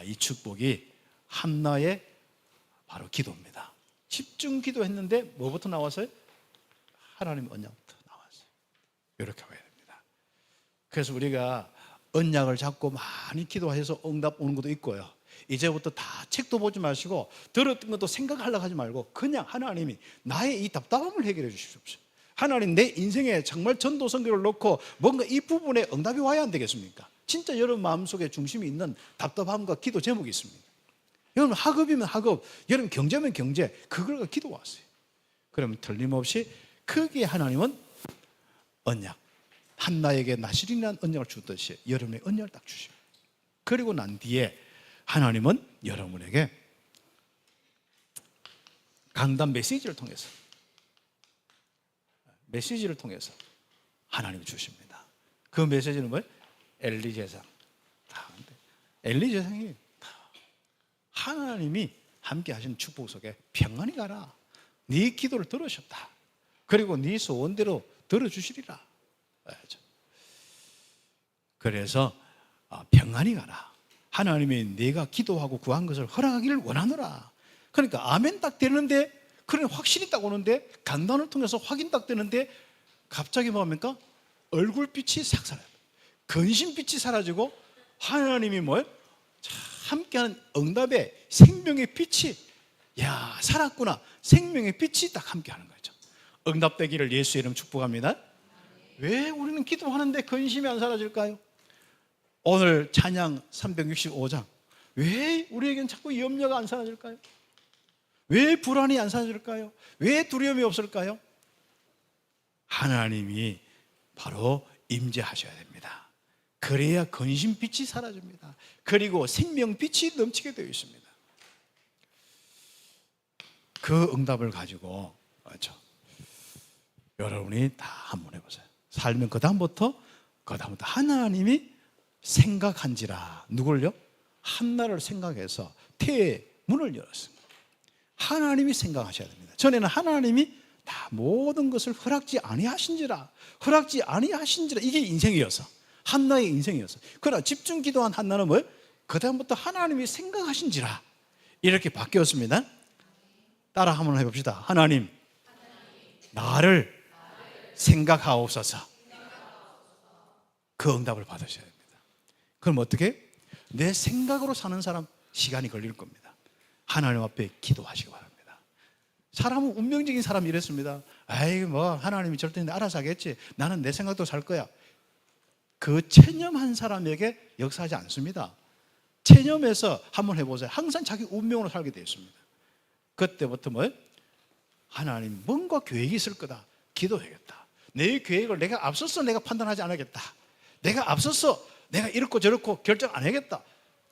이 축복이 한나의 바로 기도입니다. 집중 기도했는데 뭐부터 나왔어요? 하나님 언약부터 나왔어요. 이렇게 봐야 됩니다. 그래서 우리가 언약을 잡고 많이 기도해서 응답 오는 것도 있고요. 이제부터 다 책도 보지 마시고 들었던 것도 생각하려고 하지 말고 그냥 하나님이 나의 이 답답함을 해결해 주십시오. 하나님 내 인생에 정말 전도 선교를 놓고 뭔가 이 부분에 응답이 와야 안 되겠습니까? 진짜 여러분 마음속에 중심이 있는 답답함과 기도 제목이 있습니다. 여러분 학업이면 학업, 여러분 경제면 경제, 그걸 기도 왔어요. 그러면 틀림없이 크게 하나님은 언약, 한나에게 나실이라는 언약을 주듯이 여러분의 언약을 딱 주십니다. 그리고 난 뒤에 하나님은 여러분에게 강단 메시지를 통해서 하나님이 주십니다. 그 메시지는 뭐예요? 엘리 제상. 엘리 제상이 하나님이 함께 하신 축복 속에 평안히 가라. 네 기도를 들으셨다. 그리고 네 소원대로 들어주시리라. 그래서 평안히 가라. 하나님이 내가 기도하고 구한 것을 허락하기를 원하노라. 그러니까 아멘 딱 되는데 그런 확신이 딱 오는데 강단을 통해서 확인 딱 되는데 갑자기 뭡니까? 얼굴빛이 싹 사라져요. 근심빛이 사라지고 하나님이 뭐예요? 함께하는 응답의 생명의 빛이 야 살았구나. 생명의 빛이 딱 함께하는 거죠. 응답되기를 예수의 이름 축복합니다. 왜 우리는 기도하는데 근심이 안 사라질까요? 오늘 찬양 365장 왜 우리에겐 자꾸 이 염려가 안 사라질까요? 왜 불안이 안 사라질까요? 왜 두려움이 없을까요? 하나님이 바로 임재하셔야 됩니다. 그래야 근심빛이 사라집니다. 그리고 생명빛이 넘치게 되어 있습니다. 그 응답을 가지고 그렇죠? 여러분이 다 한번 해보세요. 살면 그 다음부터 하나님이 생각한지라 누굴요? 한나를 생각해서 태의 문을 열었습니다. 하나님이 생각하셔야 됩니다. 전에는 하나님이 다 모든 것을 허락지 아니하신지라 이게 인생이어서 한나의 인생이었어. 그러나 집중 기도한 한나는 뭐예요? 그 다음부터 하나님이 생각하신지라 이렇게 바뀌었습니다. 따라 한번 해봅시다. 하나님 나를 생각하옵소서. 그 응답을 받으셔야 됩니다. 그럼 어떻게? 내 생각으로 사는 사람 시간이 걸릴 겁니다. 하나님 앞에 기도하시기 바랍니다. 사람은 운명적인 사람이 이랬습니다. 아이 뭐 하나님이 절대 알아서 하겠지. 나는 내 생각도 살 거야. 그 체념한 사람에게 역사하지 않습니다. 체념해서 한번 해보세요. 항상 자기 운명으로 살게 되어 있습니다. 그때부터 뭐예요? 하나님 뭔가 계획이 있을 거다. 기도해야겠다. 내 계획을 내가 앞서서 내가 판단하지 않겠다. 내가 앞서서 내가 이렇고 저렇고 결정 안 하겠다.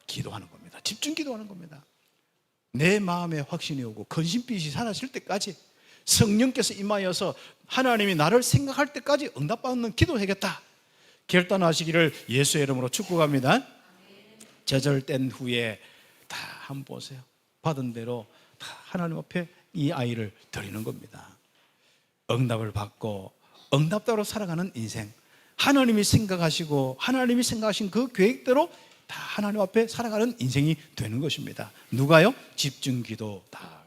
기도하는 겁니다. 집중 기도하는 겁니다. 내 마음에 확신이 오고 근심빛이 사라질 때까지 성령께서 임하여서 하나님이 나를 생각할 때까지 응답받는 기도해야겠다 결단하시기를 예수의 이름으로 축복합니다. 제절된 후에 다 한번 보세요. 받은 대로 다 하나님 앞에 이 아이를 드리는 겁니다. 응답을 받고 응답대로 살아가는 인생, 하나님이 생각하시고 하나님이 생각하신 그 계획대로 다 하나님 앞에 살아가는 인생이 되는 것입니다. 누가요? 집중기도다.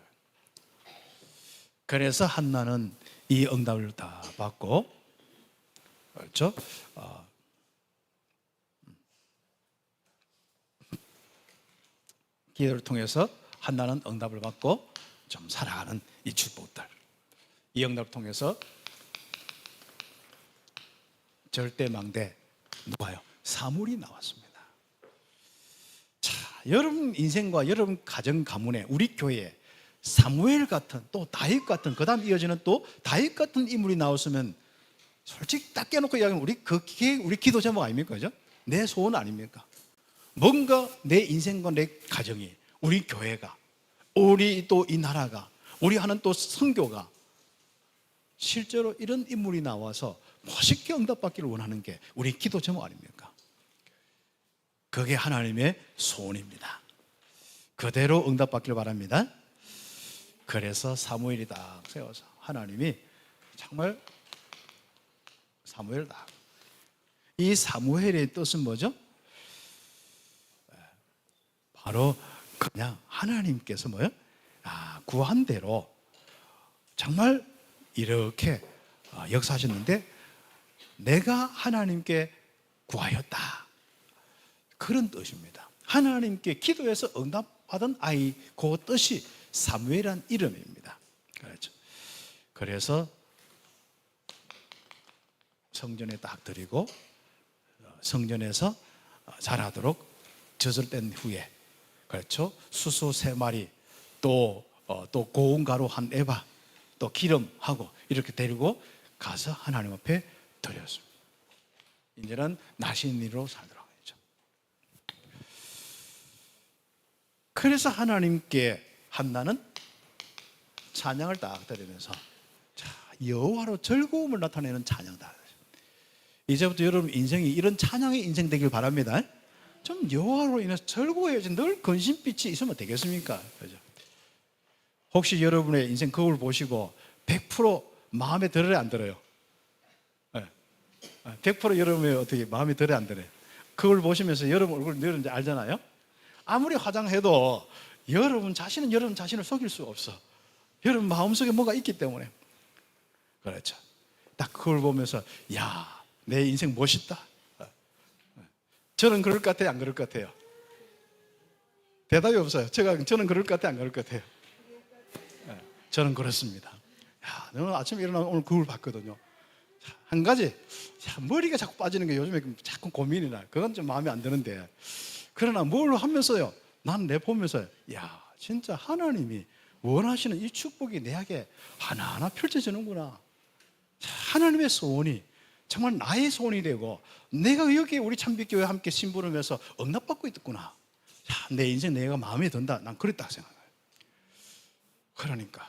그래서 한나는 이 응답을 다 받고, 그렇죠? 기도를 통해서 한나는 응답을 받고 좀 살아가는 이 축복들, 이 응답을 통해서 절대망대 누가요? 사물이 나왔습니다. 자, 여러분 인생과 여러분 가정 가문에 우리 교회에 사무엘 같은 또 다윗 같은 그 다음 이어지는 또 다윗 같은 인물이 나왔으면 솔직히 딱 깨놓고 이야기하면 우리 기도 제목 아닙니까? 그죠? 내 소원 아닙니까? 뭔가 내 인생과 내 가정이, 우리 교회가, 우리 또 이 나라가, 우리 하는 또 선교가 실제로 이런 인물이 나와서 멋있게 응답받기를 원하는 게 우리 기도 제목 아닙니까? 그게 하나님의 소원입니다. 그대로 응답받기를 바랍니다. 그래서 사무엘이 딱 세워서 하나님이 정말 사무엘 딱, 이 사무엘의 뜻은 뭐죠? 바로 그냥 하나님께서 뭐요? 구한 대로 정말 이렇게 역사하셨는데 내가 하나님께 구하였다, 그런 뜻입니다. 하나님께 기도해서 응답받은 아이, 그 뜻이 사무엘이라는 이름입니다. 그렇죠. 그래서 성전에 딱 드리고 성전에서 자라도록 젖을 후에, 그렇죠, 수수 3마리 또 고운 가루 1에바 또 기름하고 이렇게 데리고 가서 하나님 앞에 드렸습니다. 이제는 나신이로 살도록 하죠. 그래서 하나님께 한나는 찬양을 딱 드리면서 여호와로 즐거움을 나타내는 찬양다. 이제부터 여러분 인생이 이런 찬양의 인생 되길 바랍니다. 좀 여호와로 인해서 즐거워야지 늘 근심빛이 있으면 되겠습니까? 그죠? 혹시 여러분의 인생 거울 보시고 100% 마음에 들어요, 안 들어요? 100% 여러분의 어떻게 마음에 들어요, 안 들어요? 거울 보시면서 여러분 얼굴 늘은지 알잖아요? 아무리 화장해도 여러분 자신은 여러분 자신을 속일 수가 없어. 여러분 마음속에 뭐가 있기 때문에. 그렇죠. 딱 그걸 보면서 야, 내 인생 멋있다. 저는 그럴 것 같아요, 안 그럴 것 같아요? 대답이 없어요. 저는 그럴 것 같아요, 안 그럴 것 같아요? 저는 그렇습니다. 야, 저는 아침에 일어나면 오늘 거울 봤거든요. 한 가지, 머리가 자꾸 빠지는 게 요즘에 자꾸 고민이 나요. 그건 좀 마음에 안 드는데, 그러나 뭘 하면서요, 난 내 보면서 야, 진짜 하나님이 원하시는 이 축복이 내게 하나하나 펼쳐지는구나. 하나님의 소원이 정말 나의 소원이 되고 내가 여기 우리 참빛교회 함께 심부름해서 응답받고 있구나. 내 인생 내가 마음에 든다. 난 그랬다 생각해요. 그러니까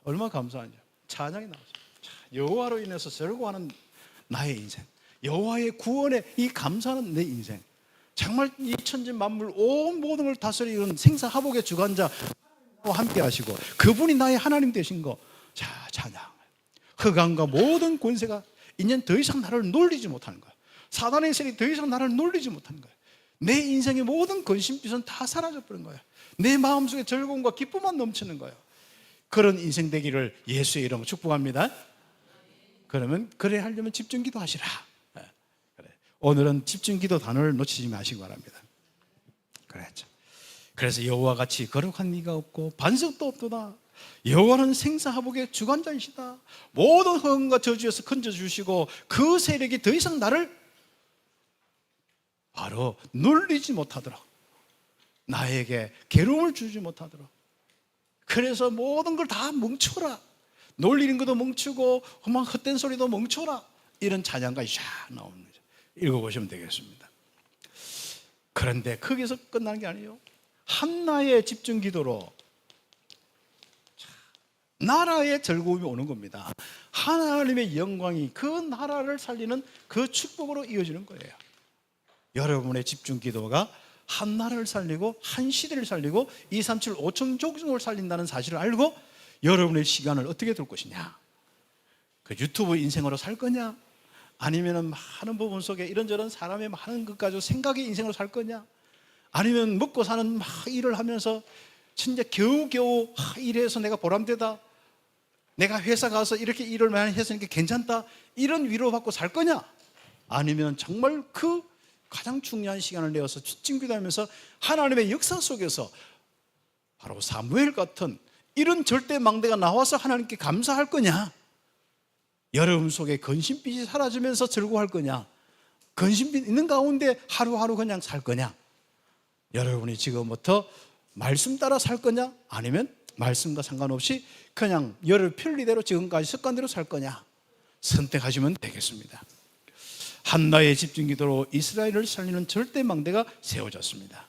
얼마나 감사하냐. 찬양이 나왔어요. 여호와로 인해서 즐거워하는 나의 인생, 여호와의 구원에 이 감사하는 내 인생, 정말 이 천지 만물 온 모든 걸 다스리는 생사화복의 주관자와 함께 하시고 그분이 나의 하나님 되신 거, 찬양. 흑암과 모든 권세가 이젠 더 이상 나를 놀리지 못하는 거야. 사단의 세력이 더 이상 나를 놀리지 못하는 거야. 내 인생의 모든 근심빚은 다 사라져버린 거야. 내 마음속에 즐거움과 기쁨만 넘치는 거야. 그런 인생 되기를 예수의 이름으로 축복합니다. 그러면 그래 하려면 집중기도 하시라. 그래. 오늘은 집중기도 단어를 놓치지 마시기 바랍니다. 그랬죠. 그래서 여호와 같이 거룩한 이가 없고 반석도 없도다. 여호와는 생사화복의 주관자이시다. 모든 허음과 저주에서 건져주시고 그 세력이 더 이상 나를 바로 놀리지 못하도록, 나에게 괴로움을 주지 못하도록. 그래서 모든 걸 다 멈춰라. 놀리는 것도 멈추고 막 헛된 소리도 멈춰라. 이런 찬양가 샥 나오는 거죠. 읽어보시면 되겠습니다. 그런데 거기서 끝나는 게 아니에요. 한나의 집중 기도로 나라의 즐거움이 오는 겁니다. 하나님의 영광이 그 나라를 살리는 그 축복으로 이어지는 거예요. 여러분의 집중 기도가 한 나라를 살리고 한 시대를 살리고 2, 3, 7, 5천 족속을 살린다는 사실을 알고 여러분의 시간을 어떻게 둘 것이냐, 그 유튜브 인생으로 살 거냐, 아니면 많은 부분 속에 이런저런 사람의 많은 것 가지고 생각의 인생으로 살 거냐, 아니면 먹고 사는 막 일을 하면서 진짜 겨우겨우 일해서 내가 보람되다, 내가 회사 가서 이렇게 일을 많이 했으니까 괜찮다, 이런 위로받고 살 거냐, 아니면 정말 그 가장 중요한 시간을 내어서 집중기도하면서 하나님의 역사 속에서 바로 사무엘 같은 이런 절대 망대가 나와서 하나님께 감사할 거냐, 여러분 속에 근심빛이 사라지면서 즐거워할 거냐, 근심빛 있는 가운데 하루하루 그냥 살 거냐, 여러분이 지금부터 말씀 따라 살 거냐, 아니면 말씀과 상관없이 그냥 여러 편리대로 지금까지 습관대로 살 거냐, 선택하시면 되겠습니다. 한나의 집중기도로 이스라엘을 살리는 절대 망대가 세워졌습니다.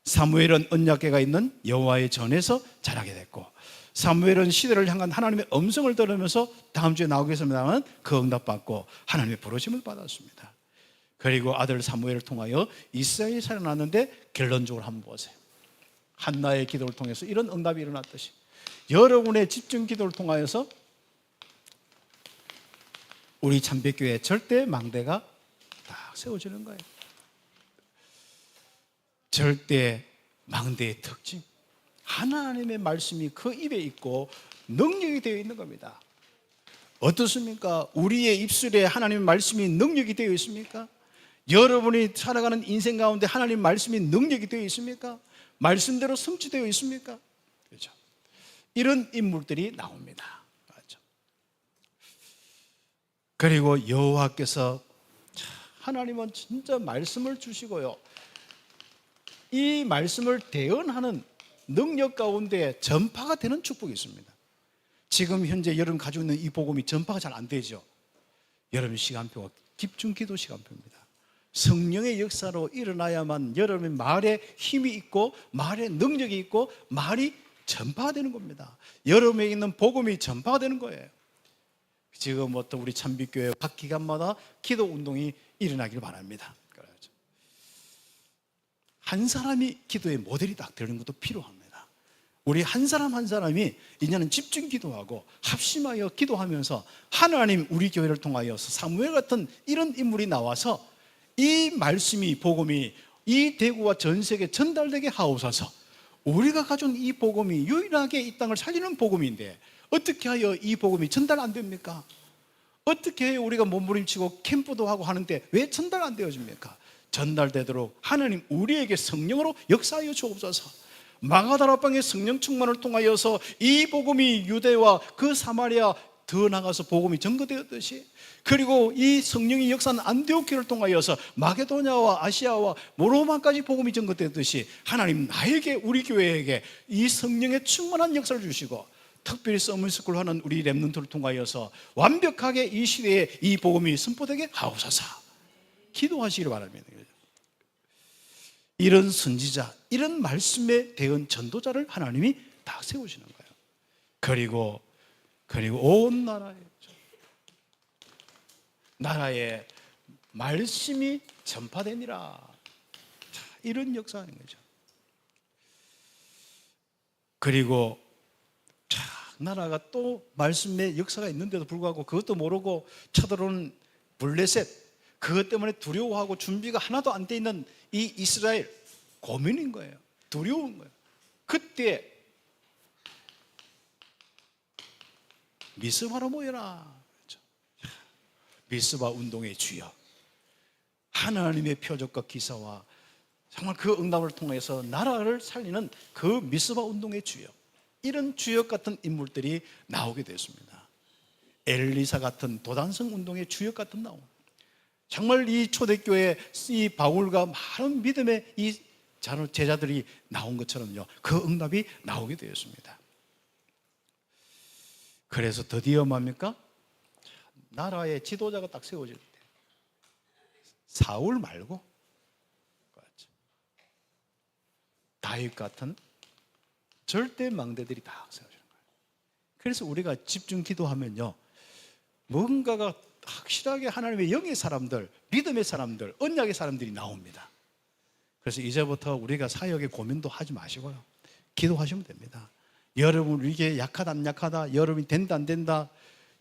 사무엘은 언약궤가 있는 여호와의 전에서 자라게 됐고, 사무엘은 시대를 향한 하나님의 음성을 들으면서 다음 주에 나오겠습니다만 그 응답받고 하나님의 부르심을 받았습니다. 그리고 아들 사무엘을 통하여 이스라엘이 살아났는데 결론적으로 한번 보세요. 한나의 기도를 통해서 이런 응답이 일어났듯이 여러분의 집중 기도를 통하여서 우리 참배교회 절대 망대가 딱 세워지는 거예요. 절대 망대의 특징, 하나님의 말씀이 그 입에 있고 능력이 되어 있는 겁니다. 어떻습니까? 우리의 입술에 하나님의 말씀이 능력이 되어 있습니까? 여러분이 살아가는 인생 가운데 하나님의 말씀이 능력이 되어 있습니까? 말씀대로 성취되어 있습니까? 그렇죠? 이런 인물들이 나옵니다. 맞죠? 그리고 여호와께서, 하나님은 진짜 말씀을 주시고요, 이 말씀을 대언하는 능력 가운데 전파가 되는 축복이 있습니다. 지금 현재 여러분 가지고 있는 이 복음이 전파가 잘 안 되죠. 여러분 시간표가 집중 기도 시간표입니다. 성령의 역사로 일어나야만 여러분의 말에 힘이 있고 말에 능력이 있고 말이 전파되는 겁니다. 여러분에게 있는 복음이 전파가 되는 거예요. 지금부터 우리 참빛교회 각 기간마다 기도 운동이 일어나길 바랍니다. 한 사람이 기도의 모델이 딱 되는 것도 필요합니다. 우리 한 사람 한 사람이 이제는 집중 기도하고 합심하여 기도하면서 하나님 우리 교회를 통하여서 사무엘 같은 이런 인물이 나와서 이 말씀이, 복음이 이 대구와 전 세계에 전달되게 하옵소서. 우리가 가진 이 복음이 유일하게 이 땅을 살리는 복음인데 어떻게 하여 이 복음이 전달 안 됩니까? 어떻게 해요? 우리가 몸부림치고 캠프도 하고 하는데 왜 전달 안 되어집니까? 전달되도록 하나님 우리에게 성령으로 역사하여 주옵소서. 마가다라방의 성령 충만을 통하여서 이 복음이 유대와 그 사마리아 더 나가서 복음이 전거되었듯이, 그리고 이 성령의 역사는 안디옥교를 통하여서 마게도냐와 아시아와 로마까지 복음이 전거되었듯이 하나님 나에게, 우리 교회에게 이 성령의 충만한 역사를 주시고 특별히 서밋스쿨 하는 우리 렘넌트를 통하여서 완벽하게 이 시대에 이 복음이 선포되게 하옵소서. 기도하시기를 바랍니다. 이런 선지자, 이런 말씀에 대한 전도자를 하나님이 다 세우시는 거예요. 그리고 온 나라에 말씀이 전파되니라. 이런 역사하는 거죠. 그리고 나라가 또 말씀의 역사가 있는데도 불구하고 그것도 모르고 쳐들어오는 블레셋, 그것 때문에 두려워하고 준비가 하나도 안 돼 있는 이 이스라엘, 고민인 거예요. 두려운 거예요. 그때 미스바로 모여라. 그렇죠? 미스바 운동의 주역, 하나님의 표적과 기사와 정말 그 응답을 통해서 나라를 살리는 그 미스바 운동의 주역, 이런 주역 같은 인물들이 나오게 됐습니다. 엘리사 같은 도단성 운동의 주역 같은 나온, 정말 이 초대교회 이 바울과 많은 믿음의 이 제자들이 나온 것처럼요, 그 응답이 나오게 되었습니다. 그래서 드디어 뭡니까? 나라의 지도자가 딱 세워질 때 사울 말고 다윗 같은 절대 망대들이 다 세워지는 거예요. 그래서 우리가 집중 기도하면요, 뭔가가 확실하게 하나님의 영의 사람들, 믿음의 사람들, 언약의 사람들이 나옵니다. 그래서 이제부터 우리가 사역에 고민도 하지 마시고요, 기도하시면 됩니다. 여러분 이게 약하다 안 약하다, 여러분이 된다 안 된다,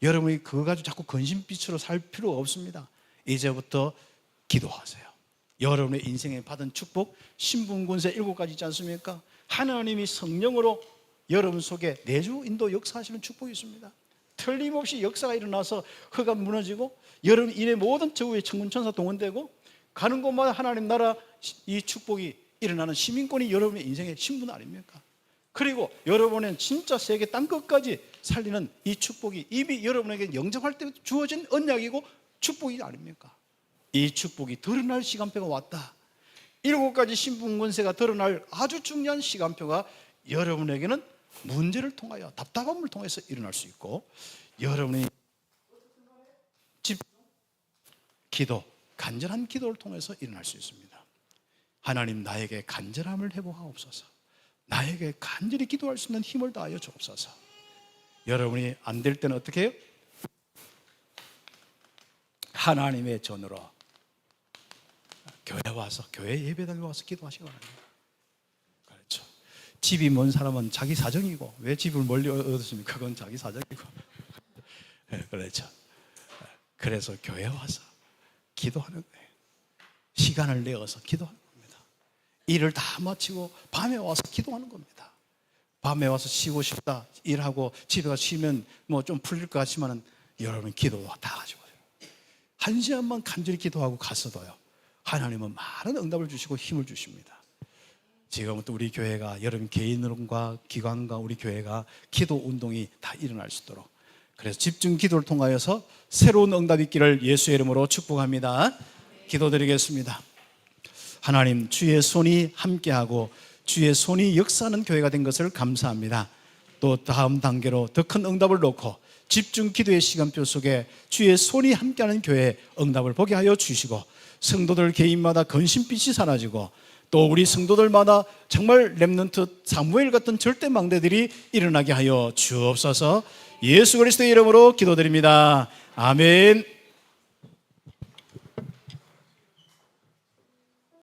여러분이 그거 가지고 자꾸 근심빛으로 살 필요가 없습니다. 이제부터 기도하세요. 여러분의 인생에 받은 축복, 신분권세 7가지 있지 않습니까? 하나님이 성령으로 여러분 속에 내주 인도 역사하시는 축복이 있습니다. 틀림없이 역사가 일어나서 흙가 무너지고 여러분 일의 모든 저우의 천군천사 동원되고 가는 곳마다 하나님 나라 이 축복이 일어나는 시민권이 여러분의 인생의 신분 아닙니까? 그리고 여러분은 진짜 세계 땅끝까지 살리는 이 축복이 이미 여러분에게 영접할 때 주어진 언약이고 축복이 아닙니까? 이 축복이 드러날 시간표가 왔다. 7가지 신분권세가 드러날 아주 중요한 시간표가 여러분에게는 문제를 통하여, 답답함을 통해서 일어날 수 있고, 여러분이 기도, 간절한 기도를 통해서 일어날 수 있습니다. 하나님, 나에게 간절함을 회복하옵소서. 나에게 간절히 기도할 수 있는 힘을 다하여 주옵소서. 여러분이 안 될 때는 어떻게 해요? 하나님의 전으로 교회 와서, 교회 예배당에 와서 기도하시기 바랍니다. 그렇죠. 집이 먼 사람은 자기 사정이고, 왜 집을 멀리 얻었습니까? 그건 자기 사정이고. 네, 그렇죠. 그래서 교회 와서 기도하는 거예요. 시간을 내어서 기도하는 겁니다. 일을 다 마치고 밤에 와서 기도하는 겁니다. 밤에 와서 쉬고 싶다, 일하고 집에 가서 쉬면 뭐 좀 풀릴 것 같지만 여러분 기도도 다 가지고 1시간만 간절히 기도하고 갔어도요, 하나님은 많은 응답을 주시고 힘을 주십니다. 지금부터 우리 교회가, 여러분 개인과 기관과 우리 교회가 기도 운동이 다 일어날 수 있도록, 그래서 집중 기도를 통하여서 새로운 응답이 있기를 예수의 이름으로 축복합니다. 기도드리겠습니다. 하나님, 주의 손이 함께하고 주의 손이 역사하는 교회가 된 것을 감사합니다. 또 다음 단계로 더 큰 응답을 놓고 집중 기도의 시간표 속에 주의 손이 함께하는 교회의 응답을 보게 하여 주시고, 성도들 개인마다 근심빛이 사라지고, 또 우리 성도들마다 정말 렘넌트 사무엘 같은 절대 망대들이 일어나게 하여 주옵소서. 예수 그리스도의 이름으로 기도드립니다. 아멘.